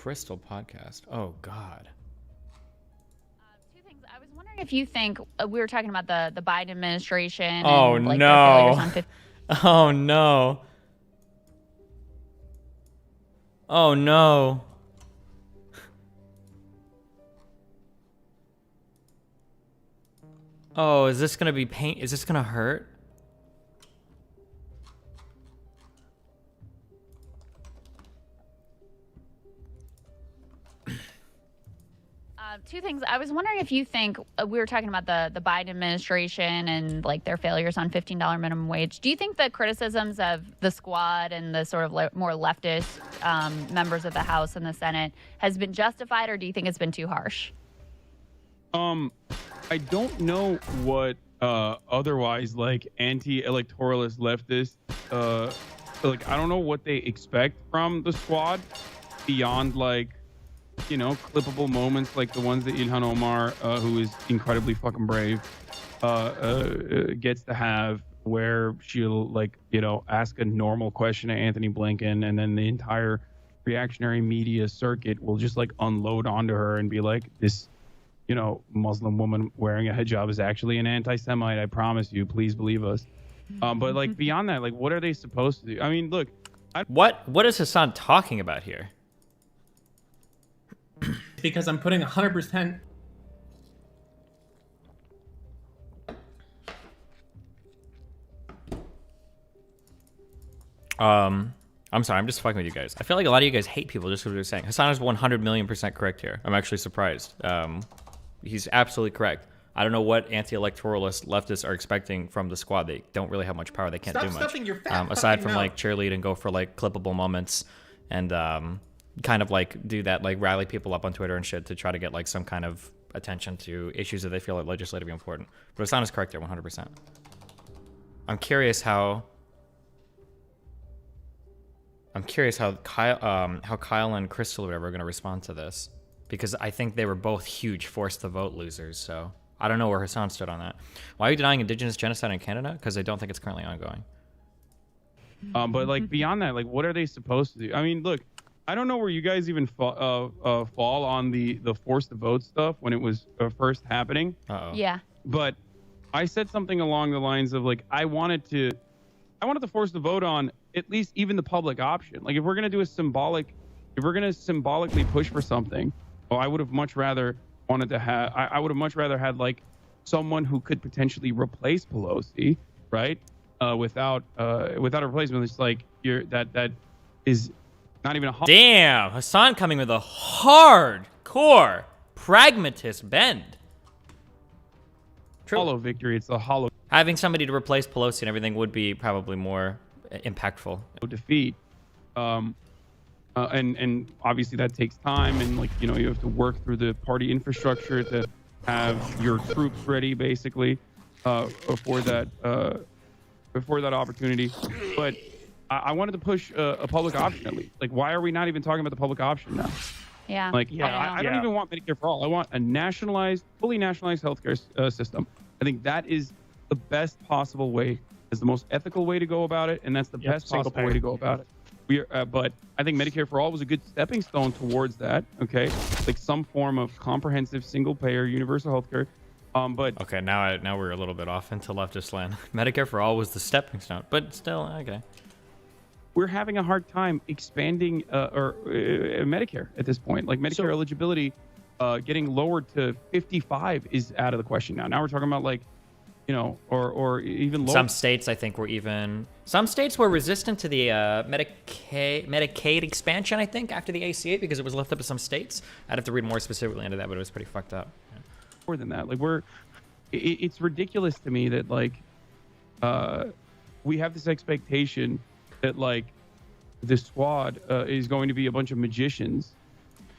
Krystal podcast. Oh God. Two things. I was wondering if you think we were talking about the Biden administration Oh and like their failures on no. 50. Oh no. Oh no. Oh, is this gonna be pain? Is this gonna hurt? Two things. I was wondering if you think we were talking about the Biden administration and like their failures on $15 minimum wage. Do you think the criticisms of the squad and the sort of more leftist members of the House and the Senate has been justified, or do you think it's been too harsh? I don't know what otherwise like anti-electoralist leftists like I don't know what they expect from the squad beyond like clippable moments like the ones that Ilhan Omar, who is incredibly fucking brave, gets to have, where she'll ask a normal question to Anthony Blinken, and then the entire reactionary media circuit will just like unload onto her and be like, this Muslim woman wearing a hijab is actually an anti-Semite. I promise you, please believe us. But like beyond that, like what are they supposed to do? I mean, look, What is Hasan talking about here? Because I'm putting 100%. I'm sorry, I'm just fucking with you guys. I feel like a lot of you guys hate people just what they're saying. Hasan is 100 million% correct here. I'm actually surprised. He's absolutely correct. I don't know what anti-electoralist leftists are expecting from the squad. They don't really have much power. They can't do much. Stuffing your fat aside from mouth. like cheerlead and go for like clippable moments and kind of like do that, like rally people up on Twitter and shit to try to get like some kind of attention to issues that they feel are legislatively important. But Hasan is correct there 100%. I'm curious how Kyle and Krystal or whatever are going to respond to this, because I think they were both huge force the vote losers. So I don't know where Hasan stood on that. Why are you denying indigenous genocide in Canada? Because I don't think it's currently ongoing. but like beyond that, like what are they supposed to do? I mean, look, I don't know where you guys even fall on the force the vote stuff when it was first happening. Yeah. But I said something along the lines of like I wanted to force the vote on at least even the public option. Like if we're gonna symbolically push for something, well, I would have much rather wanted to have. I would have much rather had like someone who could potentially replace Pelosi, right? Without a replacement. It's like that is not even a. Damn, Hasan coming with a hardcore pragmatist bend. Hollow victory. It's a hollow Having somebody to replace Pelosi and everything would be probably more impactful. defeat. And obviously that takes time, and like you have to work through the party infrastructure to have your troops ready, basically, before that opportunity. But I wanted to push a public option at least. Like, why are we not even talking about the public option now? Yeah. Like, I don't even want Medicare for all. I want a fully nationalized healthcare system. I think that is the best possible way. Is the most ethical way to go about it, and that's the best possible way to go about it. But I think Medicare for all was a good stepping stone towards that. Okay, like some form of comprehensive single-payer universal healthcare. But Okay, now we're a little bit off into leftist land. Medicare for all was the stepping stone, but still okay. we're having a hard time expanding Medicare at this point. Like Medicare eligibility, getting lowered to 55 is out of the question now. Now we're talking about like, or even lower. Some states, I think, some states were resistant to the Medicaid expansion, I think, after the ACA, because it was left up to some states. I'd have to read more specifically into that, but it was pretty fucked up. Yeah. More than that, like it's ridiculous to me that like we have this expectation that like the squad is going to be a bunch of magicians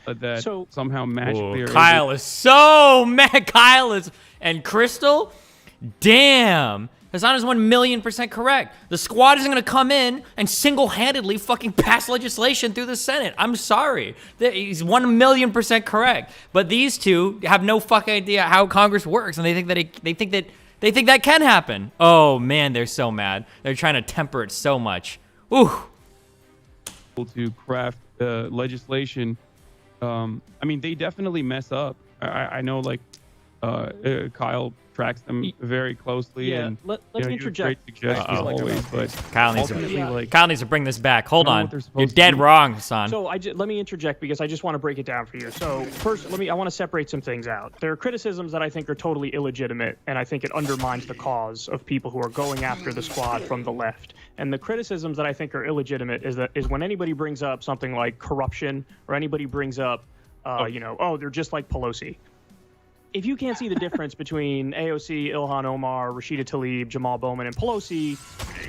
that somehow magically are Kyle is so mad. And Krystal, damn. Hasan is 1,000,000% correct. The squad isn't going to come in and single-handedly fucking pass legislation through the Senate. I'm sorry. He's 1,000,000% correct. But these two have no fucking idea how Congress works, and they think that can happen. Oh man, they're so mad. They're trying to temper it so much. Ooh. to craft legislation I mean, they definitely mess up. I know, like, Kyle tracks them very closely. Yeah, and let me interject. Great suggestions always, but Kyle needs, ultimately, Kyle needs to bring this back. Hold know what on. they're supposed You're to dead do. wrong, son. So let me interject because I just want to break it down for you. So first, I want to separate some things out. There are criticisms that I think are totally illegitimate, and I think it undermines the cause of people who are going after the squad from the left. And the criticisms that I think are illegitimate is when anybody brings up something like corruption, or anybody brings up, they're just like Pelosi. If you can't see the difference between AOC, Ilhan Omar, Rashida Tlaib, Jamal Bowman, and Pelosi,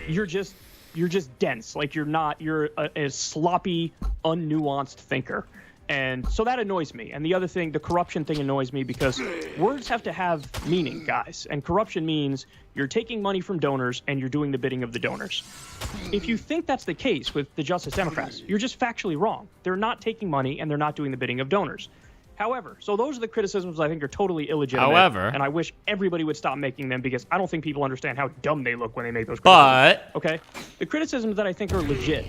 you're just dense. Like you're a sloppy, unnuanced thinker. And so that annoys me. And the other thing, the corruption thing annoys me because words have to have meaning, guys. And corruption means you're taking money from donors and you're doing the bidding of the donors. If you think that's the case with the Justice Democrats, you're just factually wrong. They're not taking money and they're not doing the bidding of donors. However, so those are the criticisms I think are totally illegitimate. However, and I wish everybody would stop making them because I don't think people understand how dumb they look when they make those criticisms. But okay, the criticisms that I think are legit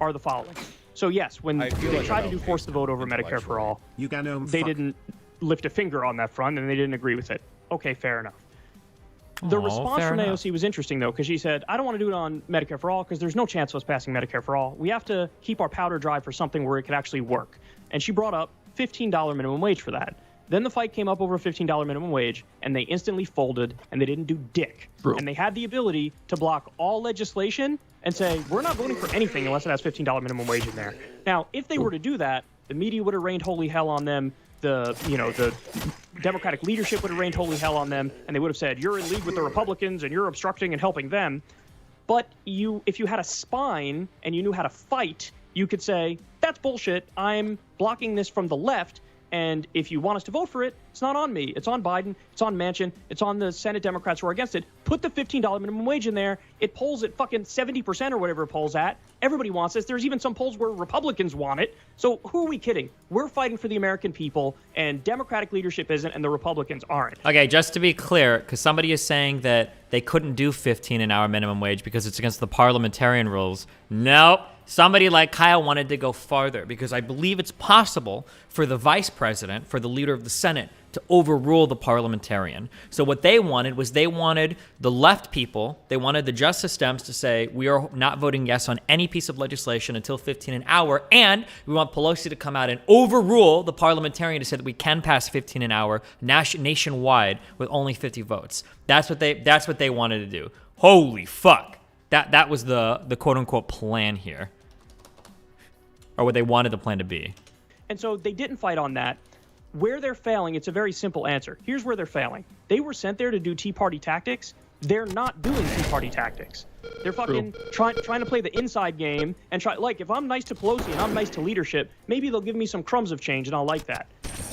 are the following. So yes, when they tried to do force the vote over Medicare for all, they didn't lift a finger on that front and they didn't agree with it. Okay, fair enough. The response from AOC was interesting, though, because she said, I don't want to do it on Medicare for all because there's no chance of us passing Medicare for all. We have to keep our powder dry for something where it could actually work. And she brought up $15 minimum wage for that. Then the fight came up over $15 minimum wage, and they instantly folded, and they didn't do dick. True. And they had the ability to block all legislation and say, we're not voting for anything unless it has $15 minimum wage in there. Now, if they were to do that, the media would have rained holy hell on them. The Democratic leadership would have rained holy hell on them, and they would have said, you're in league with the Republicans, and you're obstructing and helping them. But if you had a spine and you knew how to fight, you could say, that's bullshit. I'm blocking this from the left. And if you want us to vote for it, it's not on me. It's on Biden. It's on Manchin. It's on the Senate Democrats who are against it. Put the $15 minimum wage in there. It polls at fucking 70% or whatever it polls at. Everybody wants this. There's even some polls where Republicans want it. So who are we kidding? We're fighting for the American people, and Democratic leadership isn't, and the Republicans aren't. okay, just to be clear, because somebody is saying that they couldn't do 15 an hour minimum wage because it's against the parliamentarian rules. Nope. Somebody like Kyle wanted to go farther because I believe it's possible for the vice president, for the leader of the Senate, to overrule the parliamentarian. So what they wanted was they wanted the left people, they wanted the Justice Dems to say, we are not voting yes on any piece of legislation until 15 an hour, and we want Pelosi to come out and overrule the parliamentarian to say that we can pass 15 an hour nationwide with only 50 votes. That's what they wanted to do. Holy fuck. That was the quote-unquote plan here. Or what they wanted the plan to be. And so they didn't fight on that. Where they're failing, it's a very simple answer. Here's where they're failing. They were sent there to do Tea Party tactics. They're not doing Tea Party tactics. They're fucking trying to play the inside game and try. Like, if I'm nice to Pelosi and I'm nice to leadership, maybe they'll give me some crumbs of change and I'll like that.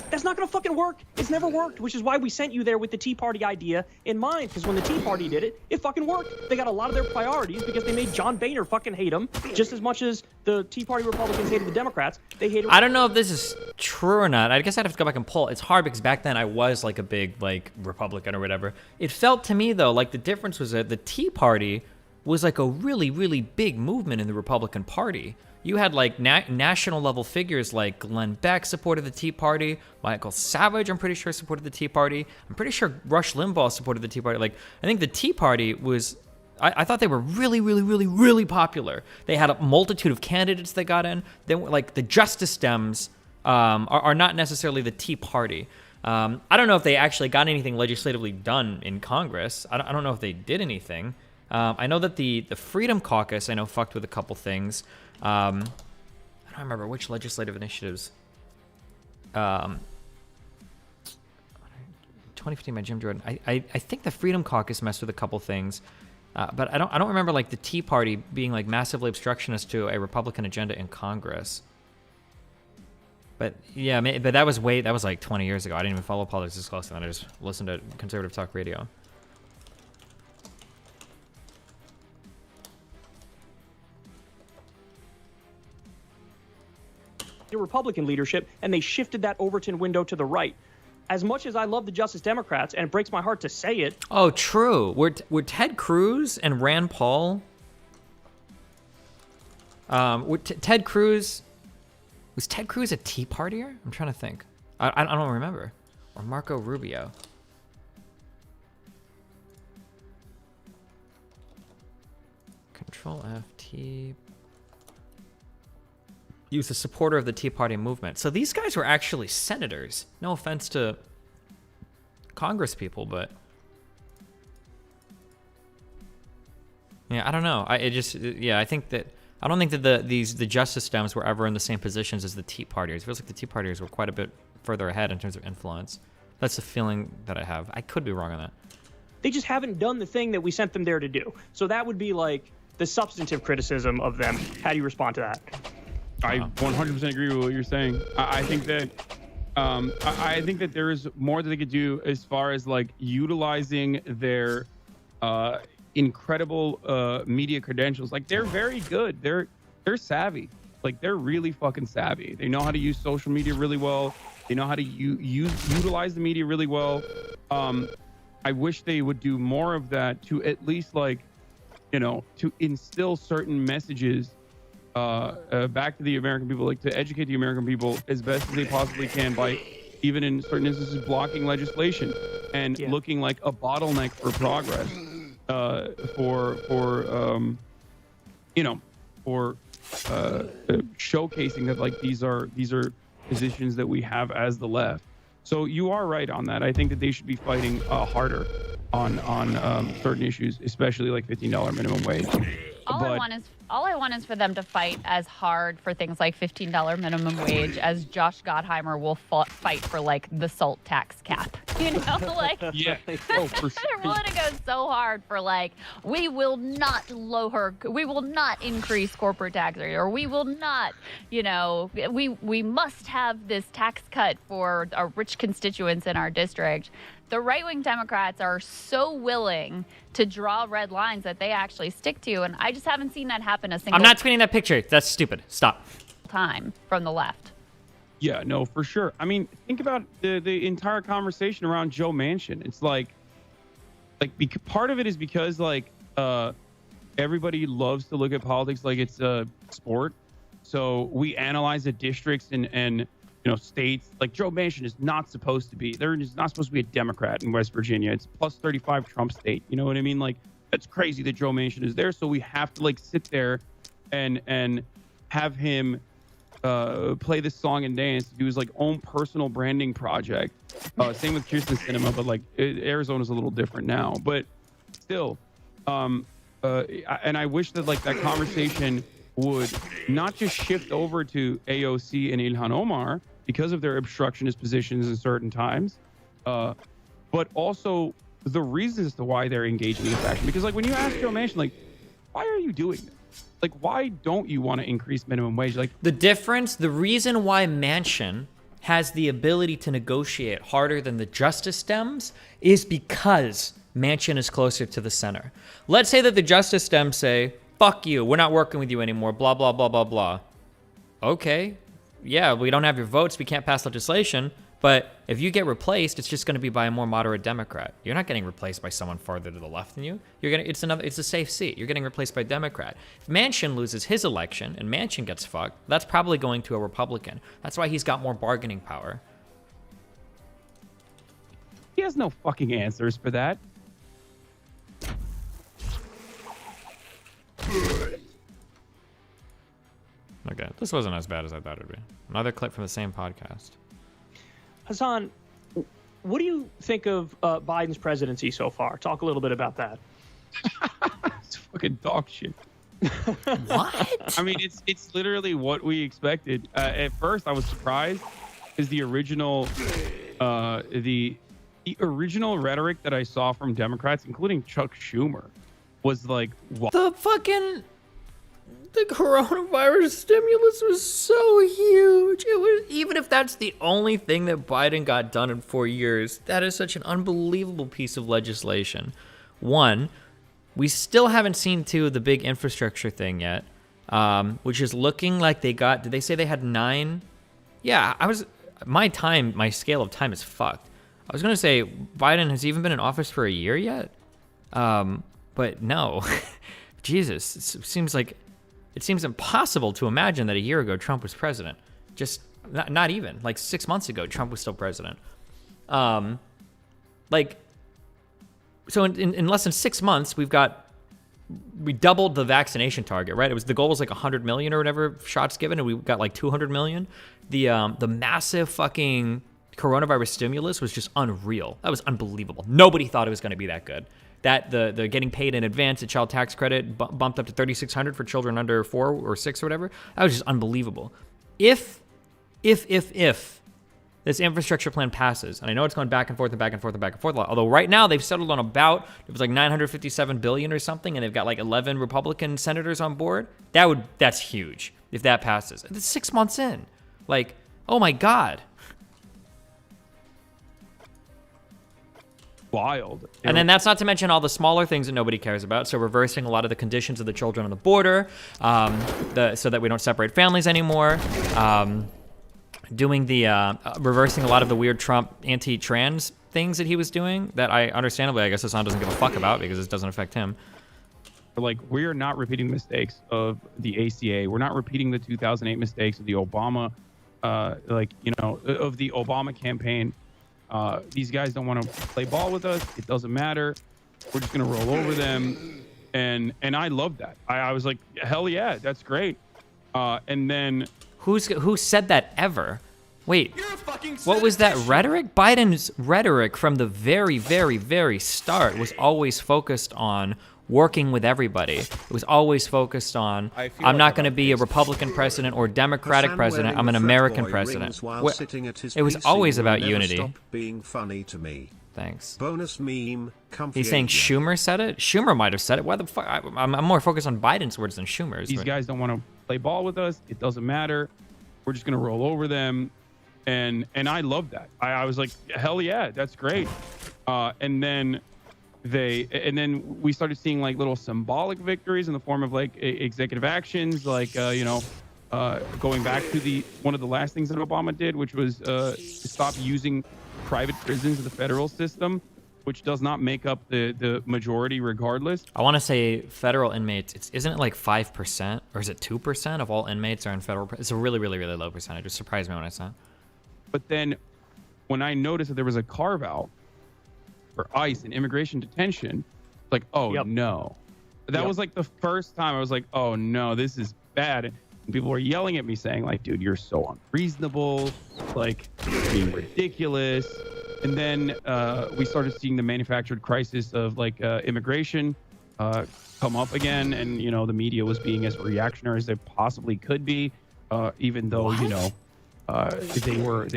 That's not going to fucking work. It's never worked, which is why we sent you there with the Tea Party idea in mind, because when the Tea Party did it, it fucking worked. They got a lot of their priorities because they made John Boehner fucking hate them just as much as the Tea Party Republicans hated the Democrats. They hated. I don't know if this is true or not. I guess I'd have to go back and pull. It's hard because back then I was like a big like Republican or whatever. It felt to me though like the difference was that the Tea Party was like a really, really big movement in the Republican Party. You had like national level figures like Glenn Beck supported the Tea Party. Michael Savage, I'm pretty sure, supported the Tea Party. I'm pretty sure Rush Limbaugh supported the Tea Party. Like, I think the Tea Party was, I thought they were really, really, really, really popular. They had a multitude of candidates that got in. They were like the Justice Dems are not necessarily the Tea Party. I don't know if they actually got anything legislatively done in Congress. I don't know if they did anything. I know that the Freedom Caucus, I know, fucked with a couple things. I don't remember which legislative initiatives. 2015 by Jim Jordan. I think the Freedom Caucus messed with a couple things, but I don't remember like the Tea Party being like massively obstructionist to a Republican agenda in Congress. But yeah, but that was like 20 years ago. I didn't even follow politics this closely. I just listened to conservative talk radio. The Republican leadership, and they shifted that Overton window to the right. As much as I love the Justice Democrats, and it breaks my heart to say it. Oh, true. Were Ted Cruz and Rand Paul? Ted Cruz Was Ted Cruz a Tea Partier? I'm trying to think. I don't remember. Or Marco Rubio. Control F, T. He was a supporter of the Tea Party movement. So these guys were actually senators. No offense to Congress people, but yeah, I don't know. I think that I don't think that the Justice Dems were ever in the same positions as the Tea Partiers. It feels like the Tea Partiers were quite a bit further ahead in terms of influence. That's the feeling that I have. I could be wrong on that. They just haven't done the thing that we sent them there to do. So that would be like the substantive criticism of them. How do you respond to that? I 100% agree with what you're saying. I think that I think that there is more that they could do as far as like utilizing their incredible media credentials. Like they're very good. They're savvy. Like they're really fucking savvy. They know how to use social media really well. They know how to utilize the media really well. I wish they would do more of that to at least like, to instill certain messages back to the American people, like to educate the American people as best as they possibly can by even in certain instances blocking legislation and looking like a bottleneck for progress for showcasing that like these are positions that we have as the left. So you are right on that. I think that they should be fighting harder on certain issues, especially like $15 minimum wage. All I want is for them to fight as hard for things like $15 minimum wage as Josh Gottheimer will fight for like the SALT tax cap. Like yeah, oh, for sure. They're willing to go so hard for like we will not increase corporate tax rate, or we will not, we must have this tax cut for our rich constituents in our district. The right-wing Democrats are so willing to draw red lines that they actually stick to, and I just haven't seen that happen a single I'm not tweeting that picture. That's stupid. Stop. time from the left. Yeah, no, for sure. I mean, think about the entire conversation around Joe Manchin. It's like part of it is because like everybody loves to look at politics like it's a sport. So we analyze the districts and states. Like Joe Manchin is not supposed to be. There is not supposed to be a Democrat in West Virginia. It's plus 35 Trump state. You know what I mean? Like that's crazy that Joe Manchin is there. So we have to like sit there and have him play this song and dance, do his like own personal branding project. Same with Kirsten Sinema, but like Arizona's a little different now. But still, and I wish that like that conversation would not just shift over to AOC and Ilhan Omar because of their obstructionist positions in certain times, but also the reasons as to why they're engaging in this action. Because like when you ask Joe Manchin, like, why are you doing this? Like, why don't you want to increase minimum wage? Like the reason why Manchin has the ability to negotiate harder than the Justice Dems is because Manchin is closer to the center. Let's say that the Justice Dems say, fuck you, we're not working with you anymore, blah, blah, blah, blah, blah. Okay, yeah, we don't have your votes, we can't pass legislation, but if you get replaced, it's just going to be by a more moderate Democrat. You're not getting replaced by someone farther to the left than you. It's a safe seat. You're getting replaced by a Democrat. If Manchin loses his election and Manchin gets fucked, that's probably going to a Republican. That's why he's got more bargaining power. he has no fucking answers for that. Okay, this wasn't as bad as I thought it would be. Another clip from the same podcast. Hasan, what do you think of Biden's presidency so far? Talk a little bit about that. It's fucking dog shit. What? I mean, it's literally what we expected. At first, I was surprised because the original rhetoric that I saw from Democrats, including Chuck Schumer, was like, what? The coronavirus stimulus was so huge. It was, even if that's the only thing that Biden got done in 4 years, that is such an unbelievable piece of legislation. One, we still haven't seen the big infrastructure thing yet, which is looking like they got, did they say they had 9? Yeah, my scale of time is fucked. I was going to say Biden has even been in office for a year yet. But no, Jesus, it seems impossible to imagine that a year ago Trump was president. Just not even. Like 6 months ago, Trump was still president. So in less than 6 months, we doubled the vaccination target, right? The goal was like 100 million or whatever shots given, and we got like 200 million. The massive fucking coronavirus stimulus was just unreal. That was unbelievable. Nobody thought it was going to be that good. That the getting paid in advance, the child tax credit bumped up to $3,600 for children under 4 or 6 or whatever. That was just unbelievable. If this infrastructure plan passes, and I know it's going back and forth and back and forth and back and forth, although right now they've settled on it was like 957 billion or something, and they've got like 11 Republican senators on board. That's huge if that passes. It's 6 months in. Like, oh my God. Wild. And then that's not to mention all the smaller things that nobody cares about. So reversing a lot of the conditions of the children on the border, so that we don't separate families anymore. Doing reversing a lot of the weird Trump anti-trans things that he was doing that I understandably, I guess Hasan doesn't give a fuck about because it doesn't affect him. Like, we're not repeating the mistakes of the ACA. We're not repeating the 2008 mistakes of the Obama, of the Obama campaign. These guys don't want to play ball with us. It doesn't matter. We're just going to roll over them. And I love that. I was like, hell yeah, that's great. And then... Who said that ever? Wait, what was that rhetoric? Biden's rhetoric from the very, very, very start was always focused on working with everybody. It was always focused on, I'm not going to be a Republican president or Democratic president. I'm an American president. It was always about unity. Being funny to me. Thanks. Bonus meme. He's saying Schumer said it? Schumer might have said it. Why the fuck? I'm more focused on Biden's words than Schumer's. These guys don't want to play ball with us. It doesn't matter. We're just going to roll over them. And I love that. I was like, hell yeah, that's great. And then we started seeing like little symbolic victories in the form of like executive actions, like going back to one of the last things that Obama did, which was to stop using private prisons in the federal system, which does not make up the majority regardless. I want to say federal inmates, isn't it like 5% or is it 2% of all inmates are in federal prison? It's a really, really, really low percentage. It surprised me when I saw it. But then when I noticed that there was a carve out for ICE and immigration detention, like, oh no. That was like the first time I was like, oh no, this is bad. And people were yelling at me saying like, dude, you're so unreasonable, like you're being ridiculous. And then we started seeing the manufactured crisis of like immigration come up again. And, the media was being as reactionary as they possibly could be, even though, they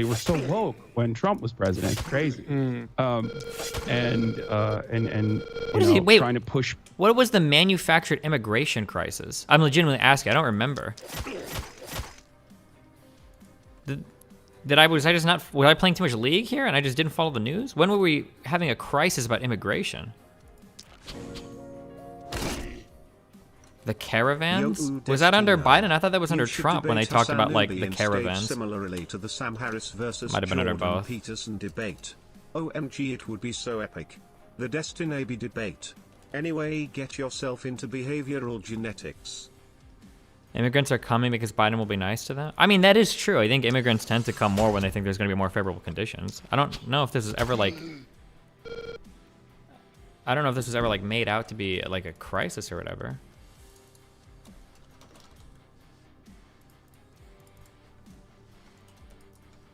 were so woke when Trump was president. It's crazy. Trying to push. What was the manufactured immigration crisis? I'm legitimately asking. I don't remember. Was I playing too much League here and I just didn't follow the news? When were we having a crisis about immigration? The caravans? Was that under Biden? I thought that was under Trump when they talked about like the caravans. Similarly to the Sam Harris versus Might have been under Jordan both. Peterson debate. OMG, it would be so epic. The Destiny debate. Anyway, get yourself into behavioral genetics. Immigrants are coming because Biden will be nice to them? I mean, that is true. I think immigrants tend to come more when they think there's going to be more favorable conditions. I don't know if this is ever like... made out to be like a crisis or whatever.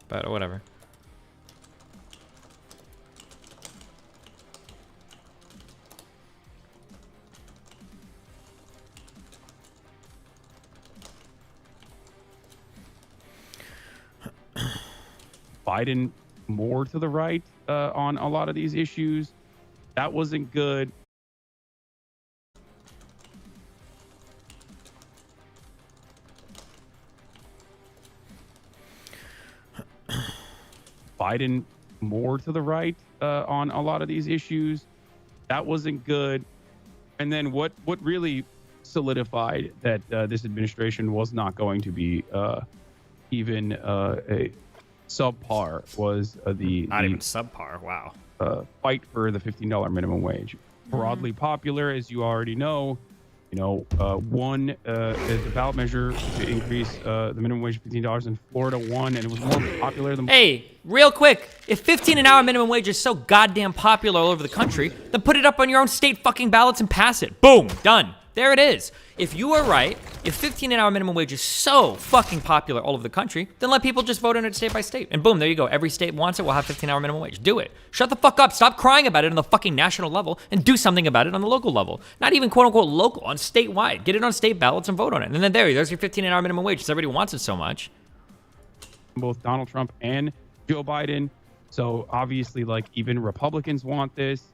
But whatever. Biden more to the right on a lot of these issues. That wasn't good. Biden more to the right on a lot of these issues. That wasn't good. And then what really solidified that this administration was not going to be even a subpar was even subpar. Wow. Fight for the $15 minimum wage. Broadly popular, as you already know. One the ballot measure to increase the minimum wage to $15 in Florida won, and it was more popular than. Hey, real quick, if 15 an hour minimum wage is so goddamn popular all over the country, then put it up on your own state fucking ballots and pass it. Boom, done. There it is. If you are right, if 15 an hour minimum wage is so fucking popular all over the country, then let people just vote on it state by state. And boom, there you go. Every state wants it, we'll have 15 hour minimum wage. Do it. Shut the fuck up. Stop crying about it on the fucking national level and do something about it on the local level. Not even quote unquote local, on statewide. Get it on state ballots and vote on it. And then there's your 15 an hour minimum wage, because everybody wants it so much. Both Donald Trump and Joe Biden. So obviously, like, even Republicans want this.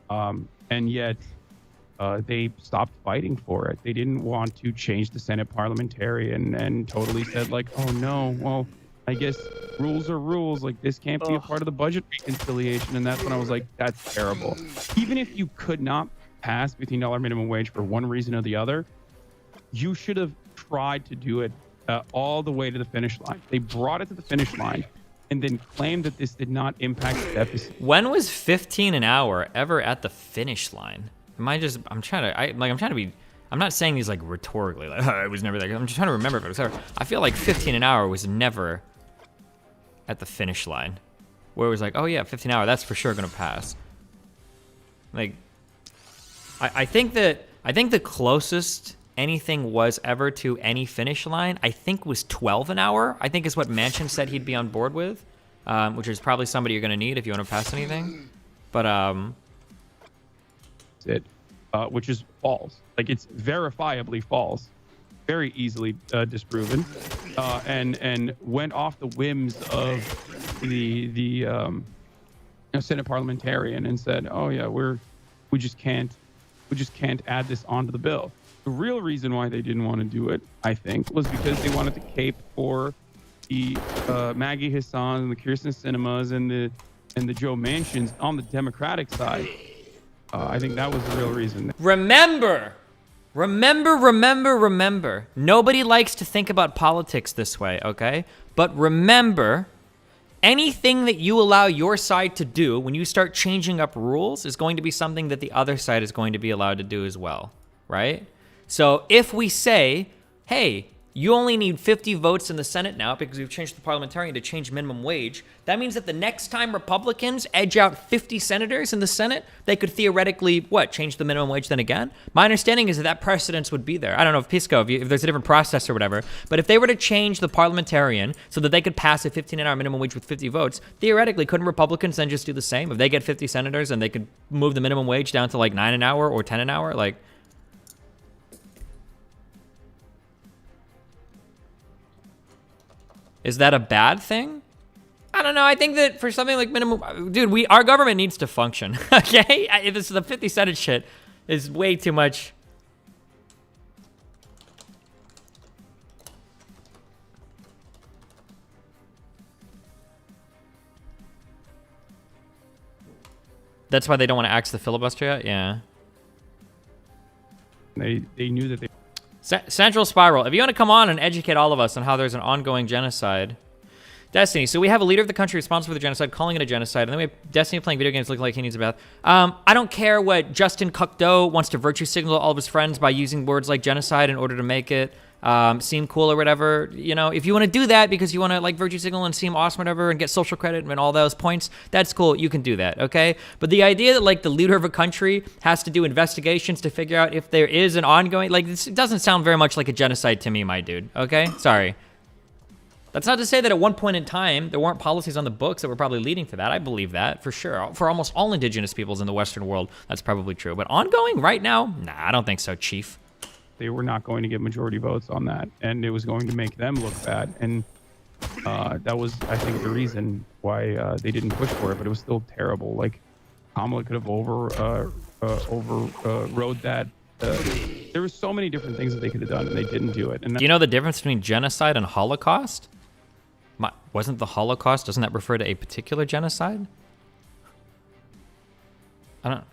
And yet they stopped fighting for it. They didn't want to change the Senate parliamentarian and totally said, like, oh no, well, I guess rules are rules. Like, this can't be a part of the budget reconciliation. And that's when I was like, that's terrible. Even if you could not pass $15 minimum wage for one reason or the other, you should have tried to do it all the way to the finish line. They brought it to the finish line and then claimed that this did not impact the deficit. When was 15 an hour ever at the finish line? I'm not saying these like rhetorically, like, oh, it was never there. I'm just trying to remember if it was ever. I feel like 15 an hour was never at the finish line, where it was like, oh yeah, 15 an hour, that's for sure gonna pass. Like, I think the closest anything was ever to any finish line, I think, was 12 an hour. I think is what Manchin said he'd be on board with, which is probably somebody you're gonna need if you want to pass anything. But it, which is false. Like, it's verifiably false, very easily disproven, and went off the whims of the Senate parliamentarian and said, oh yeah, we just can't add this onto the bill. The real reason why they didn't want to do it, I think, was because they wanted to cape for the Maggie Hasan and the Kirsten Cinemas and the Joe Manchins on the Democratic side. I think that was the real reason. remember. Nobody likes to think about politics this way, okay? But remember, anything that you allow your side to do when you start changing up rules is going to be something that the other side is going to be allowed to do as well, right? So if we say, hey, you only need 50 votes in the Senate now because we've changed the parliamentarian to change minimum wage, that means that the next time Republicans edge out 50 senators in the Senate, they could theoretically, change the minimum wage then again? My understanding is that precedence would be there. I don't know if Pisco, if there's a different process or whatever, but if they were to change the parliamentarian so that they could pass a 15 an hour minimum wage with 50 votes, theoretically, couldn't Republicans then just do the same? If they get 50 senators and they could move the minimum wage down to like 9 an hour or 10 an hour, like... Is that a bad thing? I don't know. I think that for something like minimum, dude, our government needs to function. Okay, this the 50 Senate shit is way too much. That's why they don't want to axe the filibuster yet. Yeah. They knew that they. Central Spiral, if you want to come on and educate all of us on how there's an ongoing genocide. Destiny, so we have a leader of the country responsible for the genocide calling it a genocide, and then we have Destiny playing video games looking like he needs a bath. I don't care what Justin Cocteau wants to virtue signal all of his friends by using words like genocide in order to make it seem cool or whatever. You know, if you want to do that because you want to like virtue signal and seem awesome or whatever and get social credit and all those points, that's cool. You can do that, okay? But the idea that like the leader of a country has to do investigations to figure out if there is an ongoing, like, this doesn't sound very much like a genocide to me, my dude, okay? Sorry. That's not to say that at one point in time, there weren't policies on the books that were probably leading to that. I believe that, for sure. For almost all indigenous peoples in the Western world, that's probably true. But ongoing right now? Nah, I don't think so, Chief. They were not going to get majority votes on that, and it was going to make them look bad. And that was, I think, the reason why they didn't push for it, but it was still terrible. Like, Kamala could have overrode that. There were so many different things that they could have done, and they didn't do it. And do you know the difference between genocide and Holocaust? Wasn't the Holocaust, doesn't that refer to a particular genocide? I don't.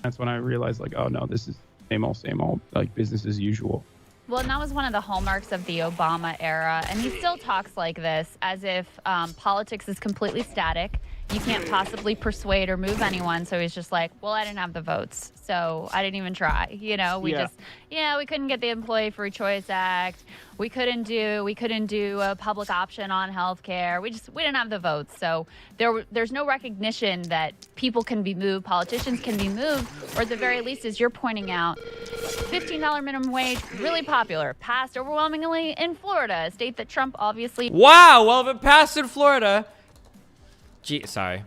That's when I realized, like, oh no, this is same old, like business as usual. Well, and that was one of the hallmarks of the Obama era. And he still talks like this, as if politics is completely static you can't possibly persuade or move anyone. So he's just like, well, I didn't have the votes, so I didn't even try. You know, we couldn't get the Employee Free Choice Act. We couldn't do a public option on healthcare. We didn't have the votes. So there's no recognition that people can be moved, politicians can be moved, or at the very least, as you're pointing out, $15 minimum wage, really popular, passed overwhelmingly in Florida, a state that Trump obviously. Wow, well, if it passed in Florida. Gee, sorry.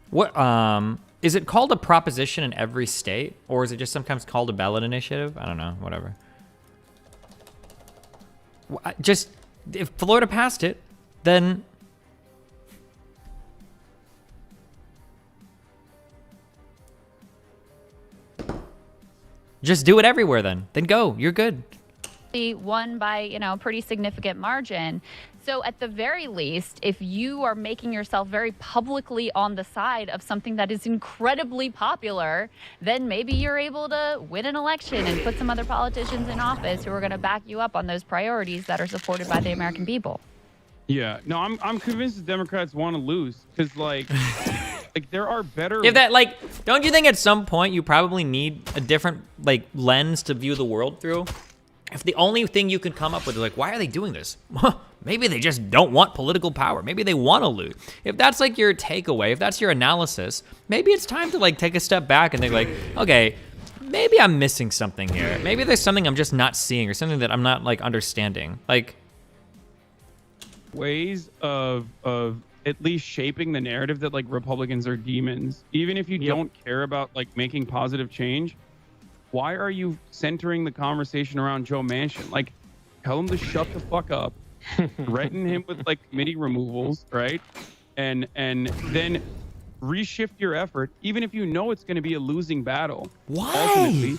What, is it called a proposition in every state? Or is it just sometimes called a ballot initiative? I don't know, whatever. Just, if Florida passed it, then... just do it everywhere then. Then go, you're good. Won by, a pretty significant margin. So at the very least, if you are making yourself very publicly on the side of something that is incredibly popular, then maybe you're able to win an election and put some other politicians in office who are going to back you up on those priorities that are supported by the American people. Yeah, no, I'm convinced the Democrats want to lose because like there are better. If that don't you think at some point you probably need a different lens to view the world through? If the only thing you can come up with is why are they doing this? Maybe they just don't want political power. Maybe they want to loot. If that's your takeaway, if that's your analysis, maybe it's time to take a step back and think okay, maybe I'm missing something here. Maybe there's something I'm just not seeing or something that I'm not understanding. Ways of at least shaping the narrative that Republicans are demons. Even if you don't care about making positive change, why are you centering the conversation around Joe Manchin? Tell him to shut the fuck up, threaten him with committee removals, right? And then reshift your effort, even if you know it's going to be a losing battle. Why? Ultimately,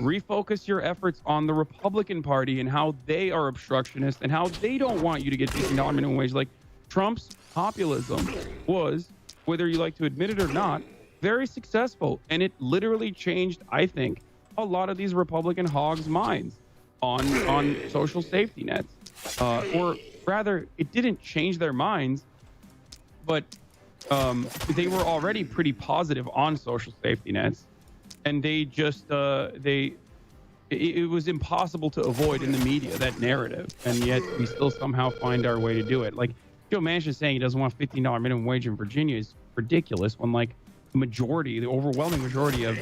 refocus your efforts on the Republican Party and how they are obstructionist and how they don't want you to get $15 minimum wage. Trump's populism was, whether you like to admit it or not, very successful, and it literally changed, I think, a lot of these Republican hogs' minds on social safety nets, or rather, it didn't change their minds, but they were already pretty positive on social safety nets, and they just it was impossible to avoid in the media that narrative, and yet we still somehow find our way to do it. Joe Manchin saying he doesn't want $15 minimum wage in Virginia is ridiculous when the overwhelming majority of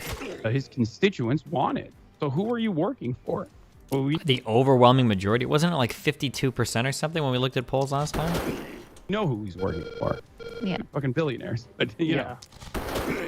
his constituents want it. So who are you working for? Well, the overwhelming majority? Wasn't it 52% or something when we looked at polls last time? You know who he's working for. Yeah. Fucking billionaires. But, you know.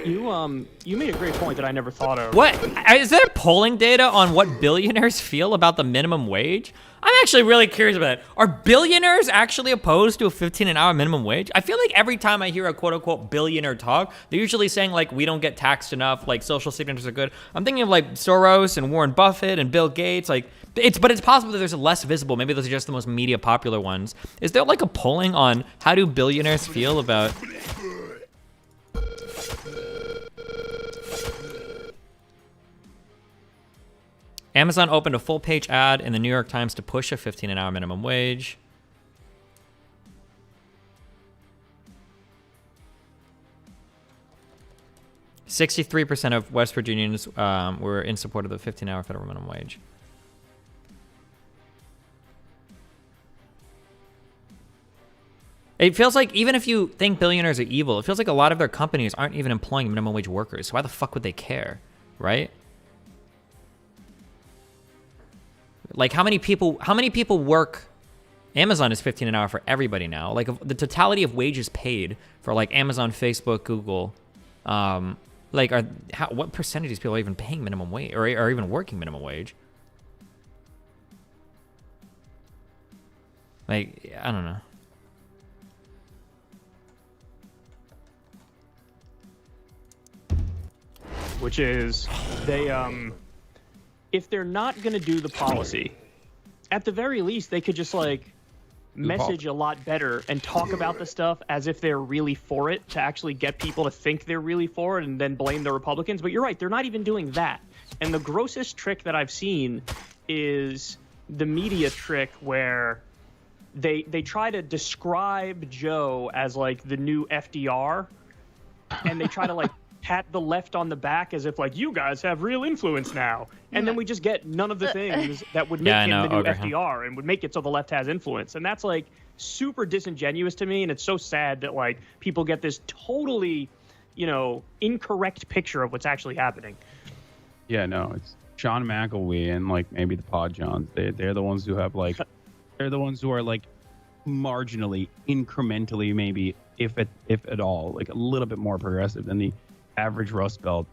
You made a great point that I never thought of. What? Is there polling data on what billionaires feel about the minimum wage? I'm actually really curious about it. Are billionaires actually opposed to a 15 an hour minimum wage? I feel like every time I hear a quote unquote billionaire talk, they're usually saying we don't get taxed enough, social safety nets are good. I'm thinking of Soros and Warren Buffett and Bill Gates. But it's possible that there's less visible. Maybe those are just the most media popular ones. Is there a polling on how do billionaires feel about... Amazon opened a full-page ad in the New York Times to push a 15 an hour minimum wage. %63% of West Virginians were in support of the 15-hour federal minimum wage. It feels like even if you think billionaires are evil, it feels like a lot of their companies aren't even employing minimum wage workers. So why the fuck would they care, right? How many people work? Amazon is 15 an hour for everybody now. The totality of wages paid for Amazon, Facebook, Google, what percentage of people are even paying minimum wage or are even working minimum wage? I don't know. Which is they if they're not going to do the policy, at the very least, they could just like message a lot better and talk about the stuff as if they're really for it, to actually get people to think they're really for it and then blame the Republicans. But you're right, they're not even doing that. And the grossest trick that I've seen is the media trick where they try to describe Joe as like the new FDR, and they try to like pat the left on the back as if like, you guys have real influence now. And then we just get none of the things that would make him the new FDR and would make it so the left has influence. And that's like super disingenuous to me. And it's so sad that like people get this totally, you know, incorrect picture of what's actually happening. Yeah, no, it's Sean McElwee and like maybe the Pod Johns. They're the ones who have like, they're the ones who are like marginally, incrementally, maybe if at all, like a little bit more progressive than the average Rust Belt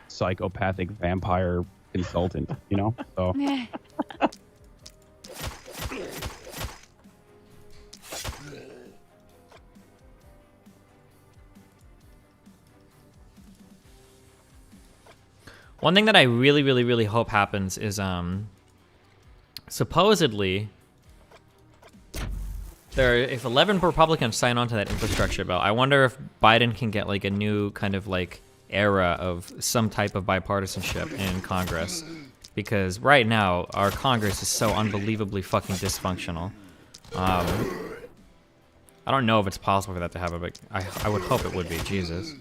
psychopathic vampire consultant, you know? So. One thing that I really, really, really hope happens is supposedly if 11 Republicans sign on to that infrastructure bill, I wonder if Biden can get like a new kind of like era of some type of bipartisanship in Congress, because right now our Congress is so unbelievably fucking dysfunctional. I don't know if it's possible for that to happen, but I would hope it would be. Jesus.